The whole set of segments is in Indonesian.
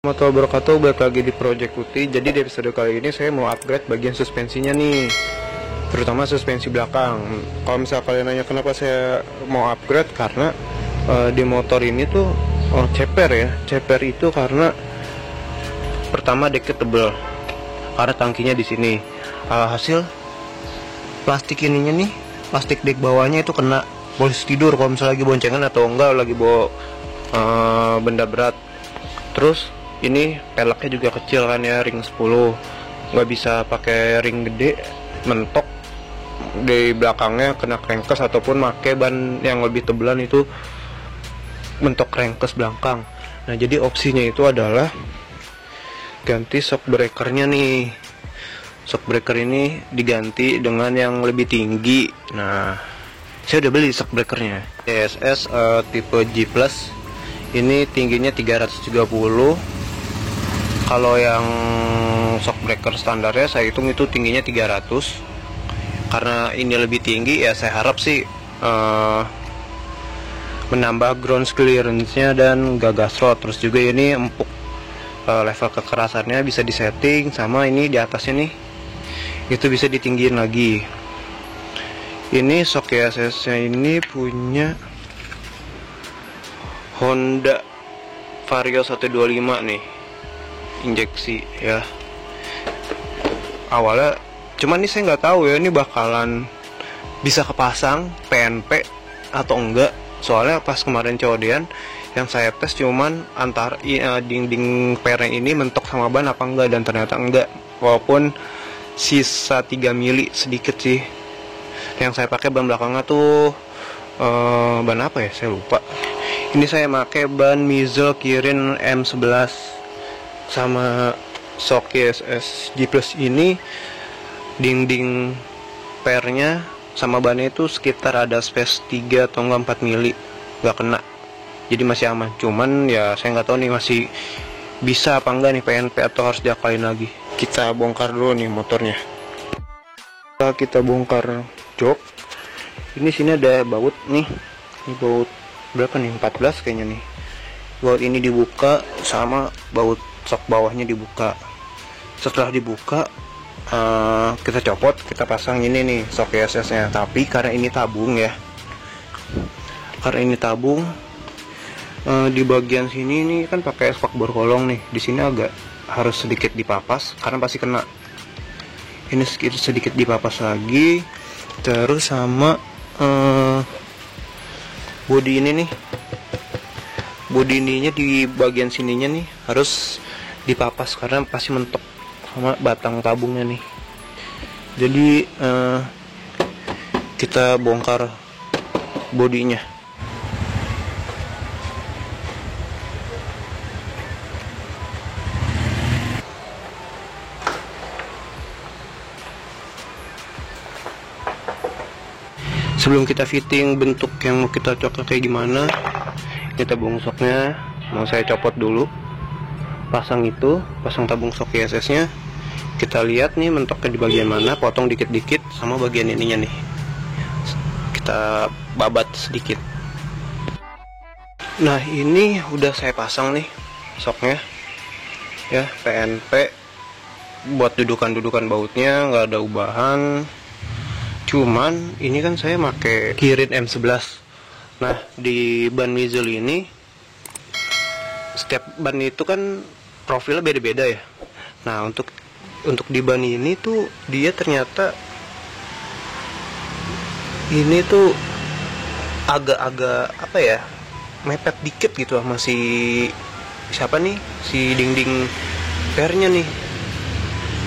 Warahmatullahi wabarakatuh, balik lagi di Project Putih. Jadi di episode kali ini saya mau upgrade bagian suspensinya nih, terutama suspensi belakang. Kalau misalnya kalian nanya kenapa saya mau upgrade, karena di motor ini tuh ceper ya. Ceper itu karena pertama deknya tebel, karena tangkinya di sini. Hasil plastik ininya nih, plastik dek bawahnya itu kena polisi tidur kalau misalnya lagi boncengan atau enggak lagi bawa benda berat. Terus ini peleknya juga kecil kan ya, ring 10, nggak bisa pakai ring gede, mentok di belakangnya kena crankcase ataupun pakai ban yang lebih tebelan itu mentok crankcase belakang. Nah jadi opsinya itu adalah ganti shock breakernya nih. Shock breaker ini diganti dengan yang lebih tinggi. Nah saya udah beli shock breakernya TSS tipe G Plus, ini tingginya 330. Kalau yang shock breaker standarnya saya hitung itu tingginya 300. Karena ini lebih tinggi ya, saya harap sih menambah ground clearance-nya dan gagas rod. Terus juga ini empuk, level kekerasannya bisa disetting, sama ini di atasnya nih itu bisa ditinggiin lagi. Ini shock ESS-nya ini punya Honda Vario 125 nih, injeksi ya. Awalnya cuman nih saya nggak tahu ya ini bakalan bisa kepasang PNP atau enggak, soalnya pas kemarin COD-an yang saya tes cuman antar dinding pernya ini mentok sama ban apa enggak, dan ternyata enggak, walaupun sisa 3 mili sedikit sih. Yang saya pakai ban belakangnya tuh ban apa ya, saya lupa. Ini saya pakai ban Mizel Kirin M11 sama shock ESS G Plus. Ini dinding pernya sama bannya itu sekitar ada space 3 atau enggak 4 mili, nggak kena, jadi masih aman. Cuman ya saya nggak tahu nih masih bisa apa enggak nih PNP atau harus diakalin lagi. Kita bongkar dulu nih motornya. Kita bongkar jok. Ini sini ada baut nih, ini baut berapa nih, 14 kayaknya nih. Baut ini dibuka sama baut shock bawahnya dibuka. Setelah dibuka kita copot, kita pasang ini nih shock ESS nya. Tapi karena ini tabung ya, karena ini tabung, di bagian sini nih kan pakai spakbor kolong nih, di sini agak harus sedikit dipapas karena pasti kena. Ini sedikit dipapas lagi. Terus sama bodi ini nih, bodi ininya di bagian sininya nih harus dipapas karena pasti mentok sama batang tabungnya nih. Jadi kita bongkar bodinya. Sebelum kita fitting bentuk yang mau kita cocok kayak gimana, kita tabung shocknya mau saya copot dulu. Pasang tabung shock ESS nya. Kita lihat nih mentoknya di bagian mana, potong dikit-dikit, sama bagian ininya nih kita babat sedikit. Nah ini udah saya pasang nih shocknya ya, PNP buat dudukan bautnya nggak ada ubahan. Cuman ini kan saya pakai Kirin M11. Nah di ban Mizel ini setiap ban itu kan profilnya beda-beda ya. Nah untuk di ban ini tuh dia ternyata ini tuh agak-agak apa ya, mepet dikit gitu sama si siapa nih, si dinding pernya nih.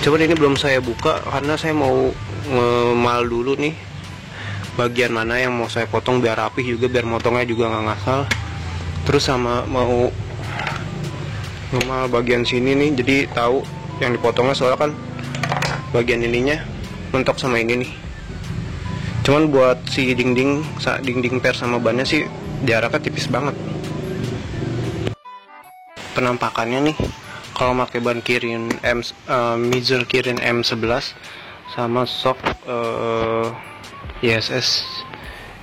Coba ini belum saya buka karena saya mau ngemal dulu nih bagian mana yang mau saya potong biar rapih juga, biar motongnya juga nggak ngasal. Terus sama mau ngemal bagian sini nih, jadi tahu yang dipotongnya, soalnya kan bagian ininya mentok sama ini nih. Cuman buat si dinding per sama bannya sih jaraknya tipis banget. Penampakannya nih kalau pakai ban Kirin Mizel Kirin M11 sama shock ESS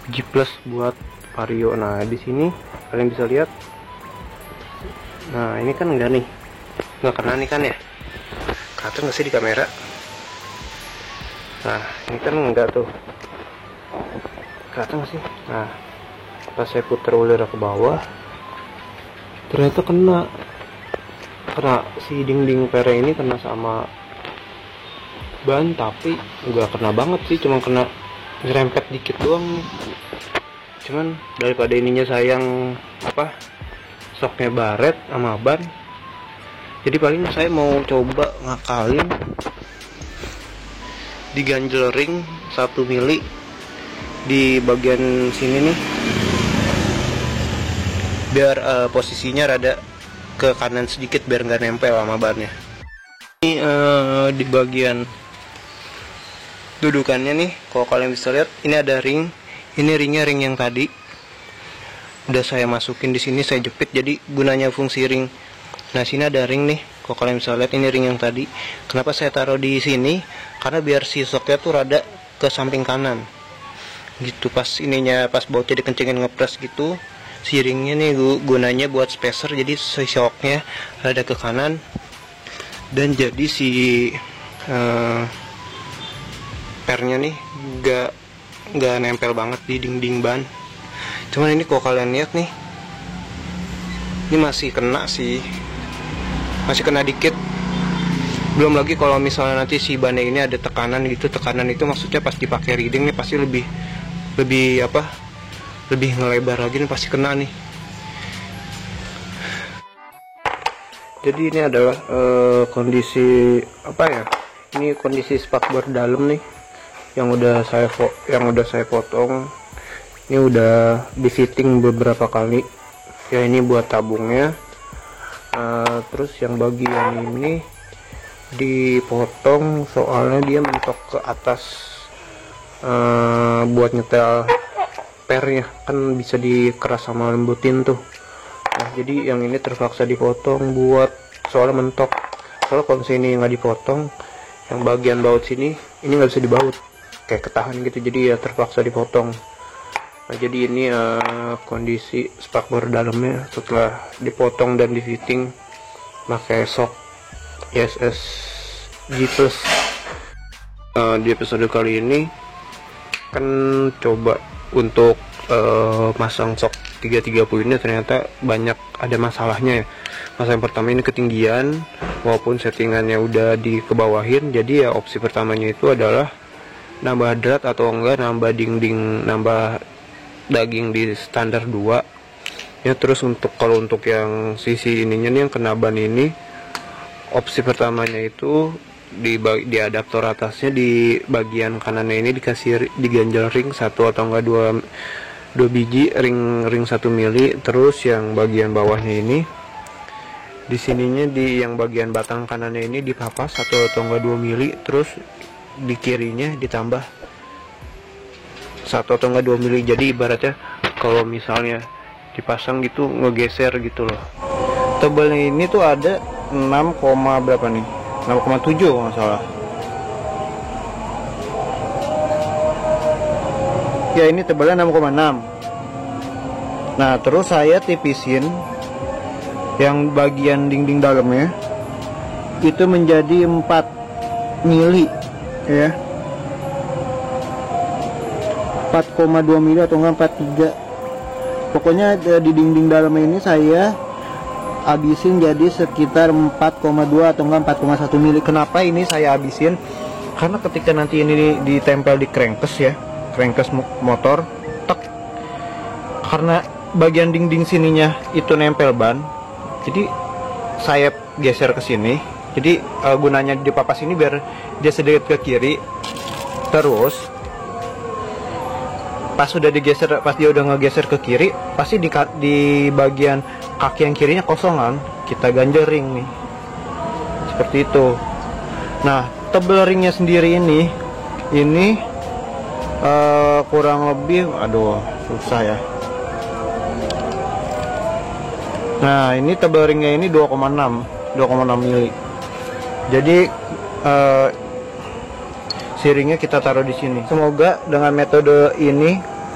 G Plus buat Vario. Nah di sini kalian bisa lihat, nah ini kan enggak nih, nggak kena nih kan ya, kelihatan nggak sih di kamera? Nah ini kan enggak tuh, kelihatan nggak sih? Nah pas saya putar ulira ke bawah ternyata kena si dinding pere ini, kena sama ban, tapi nggak kena banget sih, cuma kena nyerempet dikit doang nih. Cuman daripada ininya sayang soknya baret sama ban, jadi paling saya mau coba ngakalin diganjel ring 1 mili di bagian sini nih, biar posisinya rada ke kanan sedikit biar nggak nempel sama bannya. Ini di bagian dudukannya nih, kalau kalian bisa lihat ini ada ring. Ini ringnya ring yang tadi udah saya masukin di sini, saya jepit, jadi gunanya fungsi ring. Nah sini ada ring nih, kalau kalian bisa lihat ini ring yang tadi. Kenapa saya taruh di sini? Karena biar si soknya tuh rada ke samping kanan gitu, pas bautnya dikencengin ngepres gitu. Si ringnya nih gunanya buat spacer, jadi si soknya rada ke kanan, dan jadi si pernya nih nggak nempel banget di dinding ban. Cuman ini kalau kalian lihat nih, ini masih kena sih, masih kena dikit. Belum lagi kalau misalnya nanti si bannya ini ada tekanan gitu, tekanan itu maksudnya pas dipakai reading nih pasti lebih ngelebar lagi nih, pasti kena nih. Jadi ini adalah kondisi ini kondisi spakbor dalam nih yang udah saya potong. Ini udah di fitting beberapa kali ya, ini buat tabungnya. Terus yang bagian ini dipotong soalnya dia mentok ke atas buat nyetel pernya, kan bisa dikeras sama lembutin tuh. Nah jadi yang ini terpaksa dipotong buat soalnya mentok. Soalnya kalau sini nggak dipotong, yang bagian baut sini ini nggak bisa dibaut, kayak ketahan gitu, jadi ya terpaksa dipotong. Nah jadi ini kondisi spakbor dalamnya setelah dipotong dan di fitting pakai sok ISS G+. Di episode kali ini kan coba untuk masang sok 330 ini ternyata banyak ada masalahnya ya. Masalah yang pertama ini ketinggian, walaupun settingannya udah dikebawahin. Jadi ya opsi pertamanya itu adalah nambah drat atau enggak nambah daging di standar 2 ya. Terus kalau untuk yang sisi ininya nih, yang kena ban ini, opsi pertamanya itu di adaptor atasnya di bagian kanannya ini diganjel ring 1 atau enggak 2 biji ring 1 mili. Terus yang bagian bawahnya ini di sininya, di yang bagian batang kanannya ini dipapas 1 atau enggak 2 mili. Terus di kirinya ditambah 1 atau enggak 2 mili. Jadi ibaratnya kalau misalnya dipasang gitu ngegeser gitu loh. Tebalnya ini tuh ada 6, berapa nih, 6,7 kalau nggak salah ya. Ini tebalnya 6,6. Nah terus saya tipisin yang bagian dinding dalamnya itu menjadi 4 mili ya, 4,2 mili atau enggak 4,3. Pokoknya di dinding dalamnya ini saya habisin jadi sekitar 4,2 atau enggak 4,1 mili. Kenapa ini saya habisin? Karena ketika nanti ini ditempel di crankcase ya, crankcase motor, karena bagian dinding sininya itu nempel ban, jadi saya geser ke sini. Jadi gunanya dipapas ini biar dia sedikit ke kiri. Terus pas dia udah ngegeser ke kiri, pasti di bagian kaki yang kirinya kosongan, kita ganjel ring nih seperti itu. Nah tebel ringnya sendiri ini kurang lebih, susah ya. Nah ini tebel ringnya ini 2,6 mili. Jadi siringnya kita taruh di sini. Semoga dengan metode ini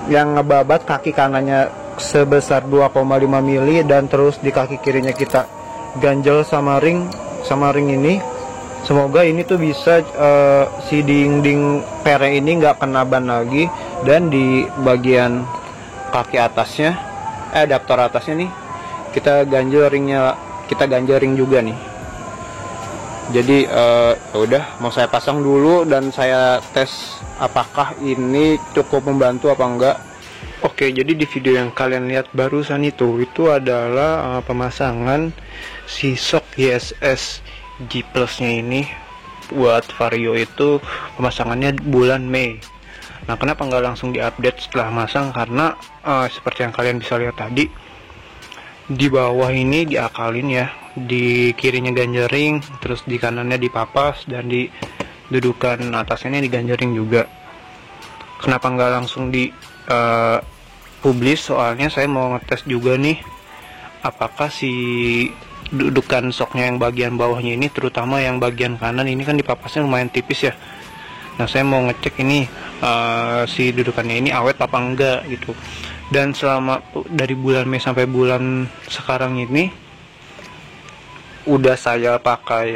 yang ngebabat kaki kanannya sebesar 2,5 mili dan terus di kaki kirinya kita ganjel sama ring, sama ring ini. Semoga ini tuh bisa si dinding pere ini nggak kena ban lagi, dan di bagian kaki atasnya, adaptor atasnya nih, kita ganjel ringnya, kita ganjel ring juga nih. Jadi udah mau saya pasang dulu dan saya tes apakah ini cukup membantu apa enggak. Oke, jadi di video yang kalian lihat barusan itu adalah pemasangan si shock YSS G Plus-nya ini buat Vario. Itu pemasangannya bulan Mei. Nah, kenapa nggak langsung diupdate setelah masang? Karena seperti yang kalian bisa lihat tadi, di bawah ini diakalin ya, di kirinya ganjering, terus di kanannya dipapas, dan di dudukan atasnya ini diganjering juga. Kenapa nggak langsung di publish? Soalnya saya mau ngetes juga nih apakah si dudukan shocknya yang bagian bawahnya ini, terutama yang bagian kanan ini kan dipapasnya lumayan tipis ya. Nah, saya mau ngecek ini si dudukannya ini awet apa enggak gitu. Dan selama dari bulan Mei sampai bulan sekarang ini udah saya pakai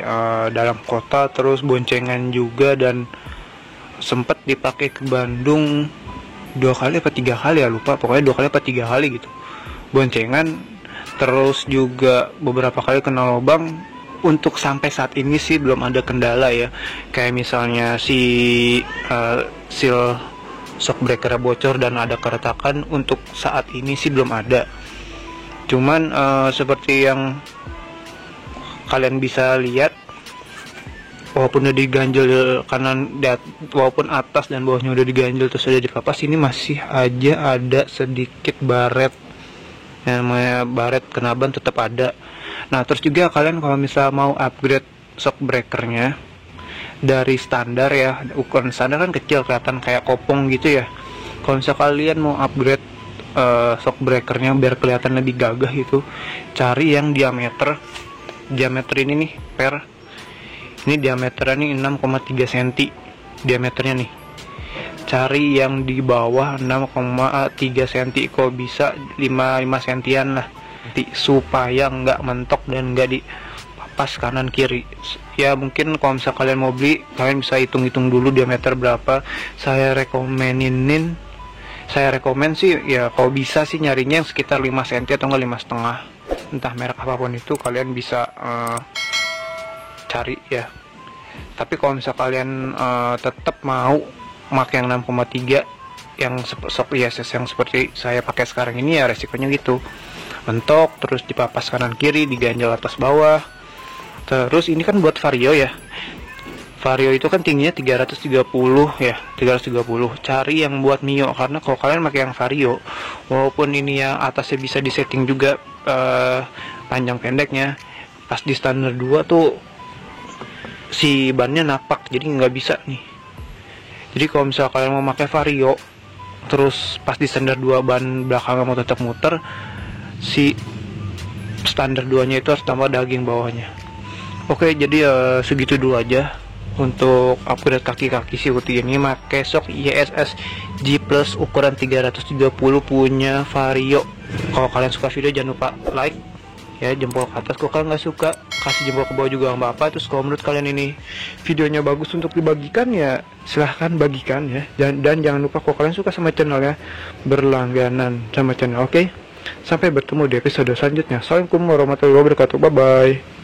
dalam kota, terus boncengan juga, dan sempet dipakai ke Bandung 2 kali apa 3 kali ya, lupa, pokoknya 2 kali apa 3 kali gitu boncengan. Terus juga beberapa kali kena lubang. Untuk sampai saat ini sih belum ada kendala ya, kayak misalnya si seal shock breaker bocor dan ada keretakan. Untuk saat ini sih belum ada. Cuman seperti yang kalian bisa lihat, walaupun udah diganjel kanan, walaupun atas dan bawahnya udah diganjel terus udah dipapas, ini masih aja ada sedikit baret. Yang namanya baret kena ban tetap ada. Nah, terus juga kalian kalau misalnya mau upgrade shock breakernya dari standar ya, ukuran standar kan kecil, kelihatan kayak kopong gitu ya. Kalau misalnya kalian mau upgrade shock breakernya biar kelihatan lebih gagah itu, cari yang diameter ini nih, ini diameternya nih 6,3 cm diameternya nih. Cari yang di bawah 6,3 cm, kok bisa 5 cm lah, supaya nggak mentok dan nggak dipapas kanan kiri ya. Mungkin kalau misalnya kalian mau beli, kalian bisa hitung-hitung dulu diameter berapa. Saya rekomen sih ya, kalau bisa sih nyarinya yang sekitar 5 cm atau enggak 5,5, entah merek apapun itu kalian bisa cari ya. Tapi kalau misalnya kalian tetap mau pakai yang 6,3 yang shock YSS yang seperti saya pakai sekarang ini, ya resikonya gitu, mentok, terus dipapas kanan kiri, diganjel atas bawah. Terus ini kan buat Vario ya, Vario itu kan tingginya 330 ya, 330. Cari yang buat Mio, karena kalau kalian pakai yang Vario, walaupun ini yang atasnya bisa disetting juga panjang pendeknya, pas di standar 2 tuh si bannya napak, jadi nggak bisa nih. Jadi kalau misalnya kalian mau pakai Vario, terus pas di standar 2 ban belakangnya mau tetap muter, si standar 2 nya itu harus tambah daging bawahnya. Oke, jadi segitu dulu aja untuk upgrade kaki-kaki si Uti ini. Pakai shock YSS G Plus ukuran 330 punya Vario. Kalau kalian suka video jangan lupa like ya, jempol ke atas. Kalau kalian nggak suka, kasih jempol ke bawah juga nggak apa-apa. Terus kalau menurut kalian ini videonya bagus untuk dibagikan, ya silahkan bagikan ya. Dan jangan lupa kalau kalian suka sama channelnya, berlangganan sama channel. Oke, sampai bertemu di episode selanjutnya. Assalamualaikum warahmatullahi wabarakatuh. Bye bye.